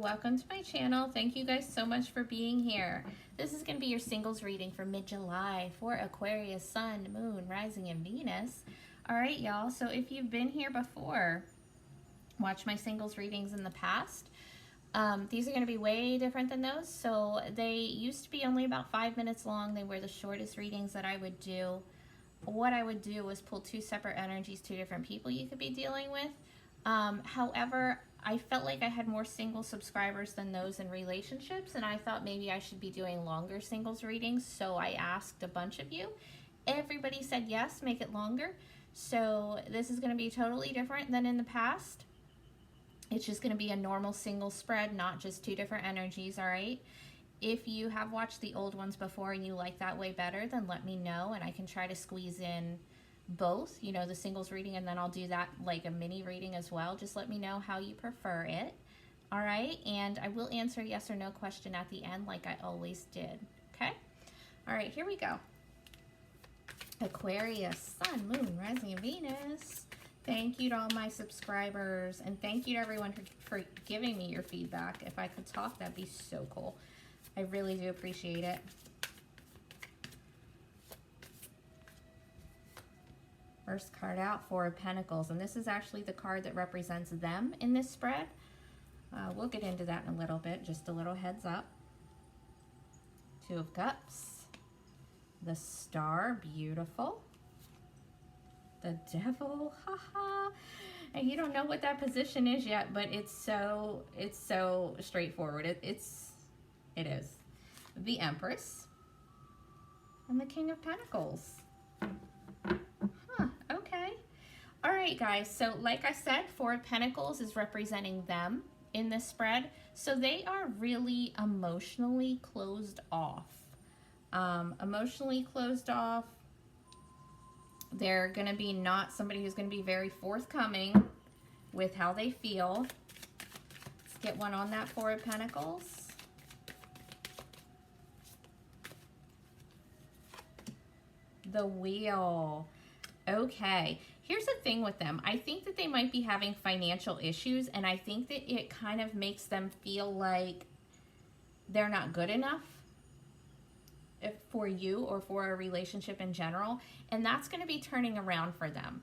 welcome to my channel. Thank you guys so much for being here. This is going to be your singles reading for mid-July for Aquarius, Sun, Moon, Rising, and Venus. All right, y'all. So if you've been here before, watch my singles readings in the past. These are going to be way different than those. So they used to be only about 5 minutes long. They were the shortest readings that I would do. What I would do was pull two separate energies, two different people you could be dealing with. However, I felt like I had more single subscribers than those in relationships, and I thought maybe I should be doing longer singles readings, so I asked a bunch of you. Everybody said yes, make it longer. So this is going to be totally different than in the past. It's just going to be a normal single spread, not just two different energies, all right? If you have watched the old ones before and you like that way better, then let me know, and I can try to squeeze in both, you know, the singles reading, and then I'll do that like a mini reading as well. Just let me know how you prefer it. All right, and I will answer a yes or no question at the end like I always did. Okay, all right, here we go. Aquarius, Sun, Moon, Rising, and Venus. Thank you to all my subscribers, and thank you to everyone for giving me your feedback. If I could talk, that'd be so cool. I really do appreciate it. First card out, Four of Pentacles, and this is actually the card that represents them in this spread. We'll get into that in a little bit, just a little heads up. Two of Cups, the Star, beautiful. The Devil, haha. And you don't know what that position is yet, but it's so straightforward. It is. The Empress and the King of Pentacles. Okay. All right, guys. So like I said, Four of Pentacles is representing them in this spread. So they are really emotionally closed off. Emotionally closed off. They're going to be not somebody who's going to be very forthcoming with how they feel. Let's get one on that Four of Pentacles. The Wheel. Okay, here's the thing with them. I think that they might be having financial issues, and I think that it kind of makes them feel like they're not good enough for you or for a relationship in general, and that's going to be turning around for them.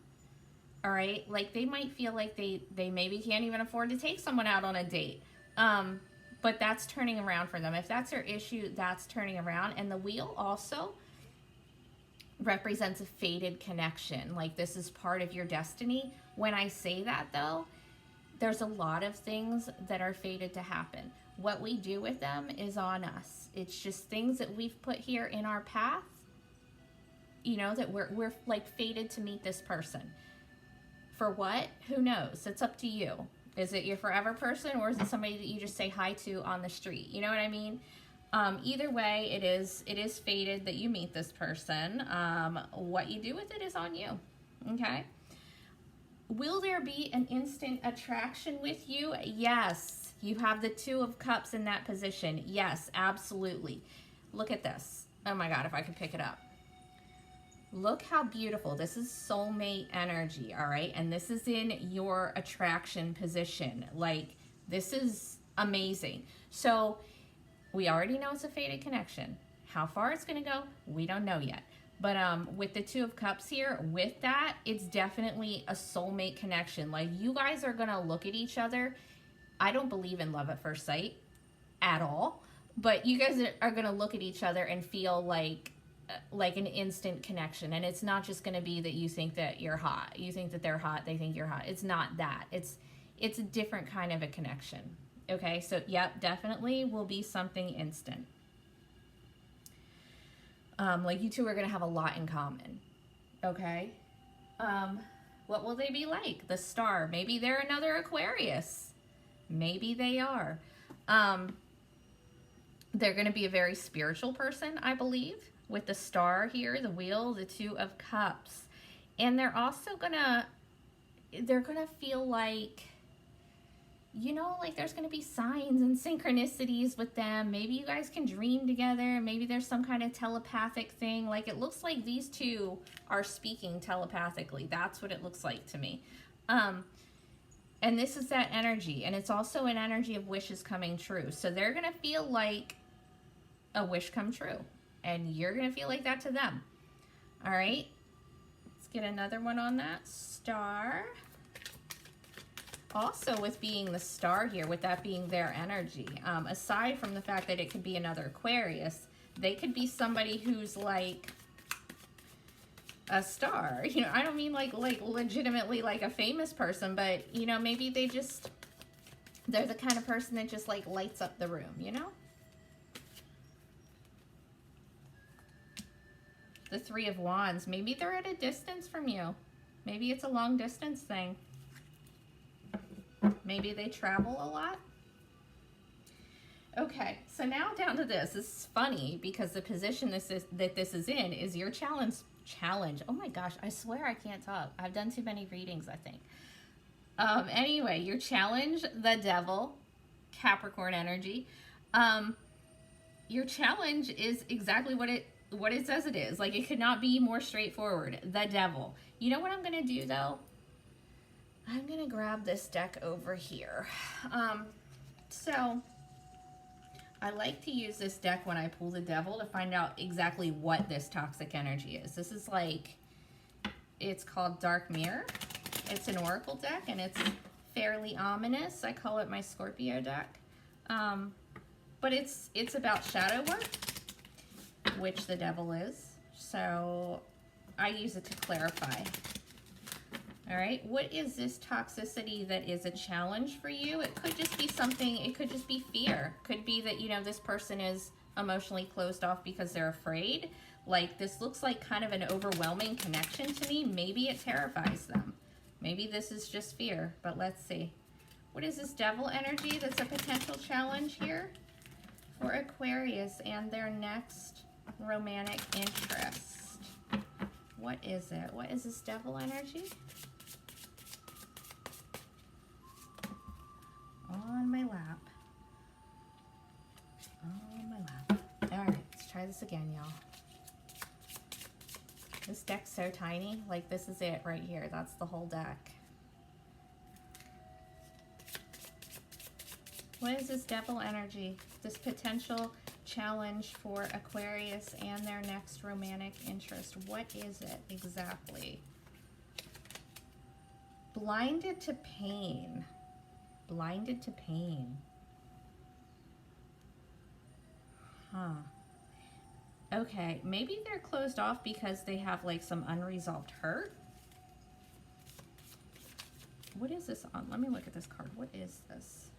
All right, like they might feel like they maybe can't even afford to take someone out on a date, but that's turning around for them. If that's their issue, that's turning around. And the Wheel also represents a fated connection, like this is part of your destiny. When I say that though, there's a lot of things that are fated to happen. What we do with them is on us. It's just things that we've put here in our path, you know, that we're like fated to meet this person. For what? Who knows? It's up to you. Is it your forever person, or is it somebody that you just say hi to on the street? You know what I mean? Either way, it is fated that you meet this person. What you do with it is on you, okay? Will there be an instant attraction with you? Yes. You have the Two of Cups in that position. Yes, absolutely. Look at this. Oh my God, if I could pick it up. Look how beautiful. This is soulmate energy, all right? And this is in your attraction position. Like, this is amazing. So we already know it's a fated connection. How far it's going to go, we don't know yet. But with the Two of Cups here, with that, it's definitely a soulmate connection. Like, you guys are going to look at each other. I don't believe in love at first sight at all. But you guys are going to look at each other and feel like an instant connection. And it's not just going to be that you think that you're hot. You think that they're hot. They think you're hot. It's not that. It's a different kind of a connection. Okay, so yep, definitely will be something instant. Like you two are going to have a lot in common. Okay. What will they be like? The Star. Maybe they're another Aquarius. Maybe they are. They're going to be a very spiritual person, I believe, with the Star here, the Wheel, the Two of Cups. And they're also they're going to feel like, you know, like there's going to be signs and synchronicities with them. Maybe you guys can dream together. Maybe there's some kind of telepathic thing. Like, it looks like these two are speaking telepathically. That's what it looks like to me. And this is that energy. And it's also an energy of wishes coming true. So they're going to feel like a wish come true. And you're going to feel like that to them. All right. Let's get another one on that. Star. Also, with being the star here, with that being their energy, aside from the fact that it could be another Aquarius, they could be somebody who's like a star. You know, I don't mean like legitimately like a famous person, but you know, maybe they're the kind of person that just like lights up the room, you know? The Three of Wands, maybe they're at a distance from you. Maybe it's a long distance thing. Maybe they travel a lot. Okay, so now down to this. This is funny because the position this is in is your challenge. Oh my gosh, I swear I can't talk. I've done too many readings, I think. Anyway, your challenge, the Devil, Capricorn energy. Your challenge is exactly what it says it is. Like, it could not be more straightforward. The Devil. You know what I'm going to do, though? I'm going to grab this deck over here. So, I like to use this deck when I pull the Devil to find out exactly what this toxic energy is. This is like, it's called Dark Mirror. It's an oracle deck, and it's fairly ominous. I call it my Scorpio deck. But it's about shadow work, which the Devil is. So, I use it to clarify. All right, what is this toxicity that is a challenge for you? It could just be something, it could just be fear. Could be that, you know, this person is emotionally closed off because they're afraid. Like, this looks like kind of an overwhelming connection to me. Maybe it terrifies them. Maybe this is just fear, but let's see. What is this Devil energy that's a potential challenge here for Aquarius and their next romantic interest? What is it? What is this Devil energy? On my lap. On my lap. All right, let's try this again, y'all. This deck's so tiny. Like, this is it right here. That's the whole deck. What is this Devil energy? This potential challenge for Aquarius and their next romantic interest. What is it exactly? Blinded to pain. Blinded to pain. Huh. Okay, maybe they're closed off because they have like some unresolved hurt. What is this on? Let me look at this card. What is this?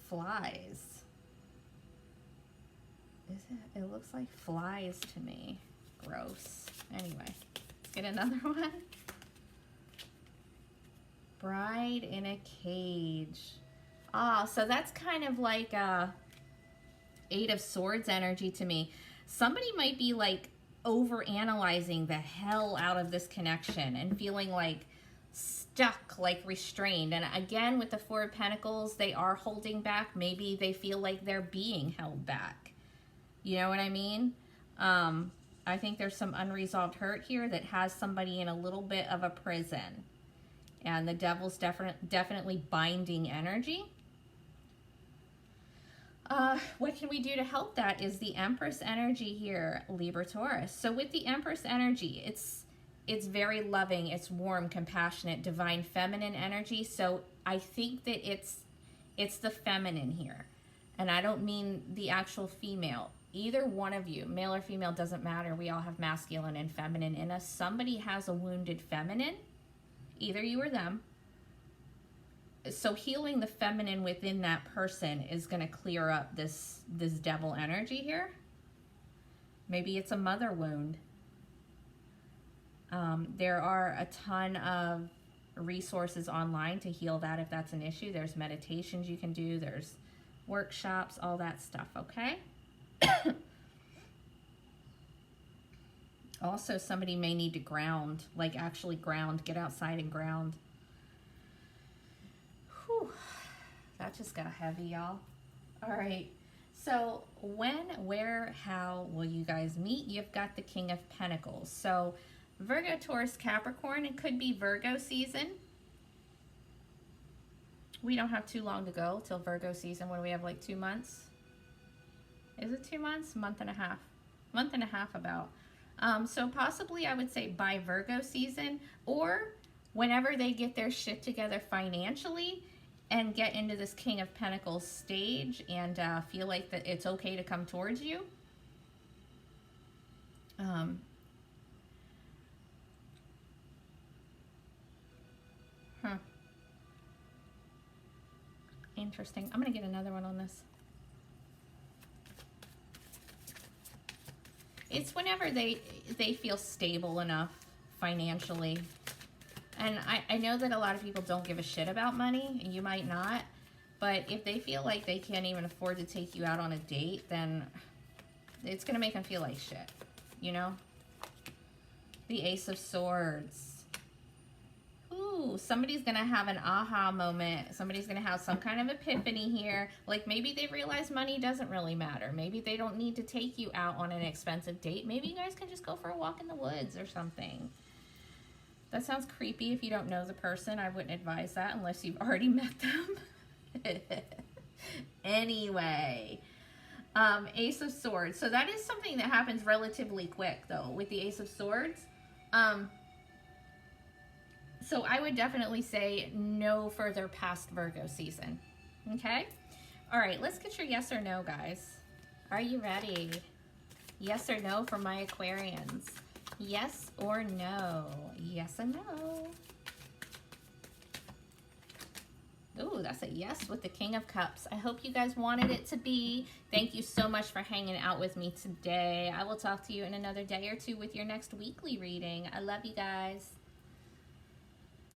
Flies. Is it? It looks like flies to me. Gross. Anyway, let's get another one. Bride in a cage. Ah, so that's kind of like a Eight of Swords energy to me. Somebody might be like over-analyzing the hell out of this connection and feeling like stuck, like restrained. And again, with the Four of Pentacles, they are holding back. Maybe they feel like they're being held back. You know what I mean? I think there's some unresolved hurt here that has somebody in a little bit of a prison. And the Devil's definitely binding energy. What can we do to help that is the Empress energy here, Libra Taurus. So with the Empress energy, it's very loving, it's warm, compassionate, divine feminine energy. So I think that it's the feminine here. And I don't mean the actual female. Either one of you, male or female, doesn't matter. We all have masculine and feminine in us. Somebody has a wounded feminine, either you or them. So healing the feminine within that person is going to clear up this Devil energy here. Maybe it's a mother wound. There are a ton of resources online to heal that if that's an issue. There's meditations you can do. There's workshops, all that stuff, okay? Also, somebody may need to ground, like actually ground, get outside and ground. Whew, that just got heavy, y'all. All right, so when, where, how will you guys meet? You've got the King of Pentacles. So Virgo, Taurus, Capricorn, it could be Virgo season. We don't have too long to go till Virgo season. When we have like 2 months. Is it 2 months? Month and a half. Month and a half about. So possibly I would say by Virgo season, or whenever they get their shit together financially and get into this King of Pentacles stage and feel like that it's okay to come towards you. Interesting. I'm going to get another one on this. It's whenever they feel stable enough financially. And I know that a lot of people don't give a shit about money, and you might not. But if they feel like they can't even afford to take you out on a date, then it's going to make them feel like shit. You know? The Ace of Swords. Ooh, somebody's going to have an aha moment. Somebody's going to have some kind of epiphany here. Like maybe they realize money doesn't really matter. Maybe they don't need to take you out on an expensive date. Maybe you guys can just go for a walk in the woods or something. That sounds creepy if you don't know the person. I wouldn't advise that unless you've already met them. Anyway, Ace of Swords. So that is something that happens relatively quick though with the Ace of Swords. So I would definitely say no further past Virgo season. Okay? All right, let's get your yes or no, guys. Are you ready? Yes or no for my Aquarians. Yes or no? Yes or no? Ooh, that's a yes with the King of Cups. I hope you guys wanted it to be. Thank you so much for hanging out with me today. I will talk to you in another day or two with your next weekly reading. I love you guys.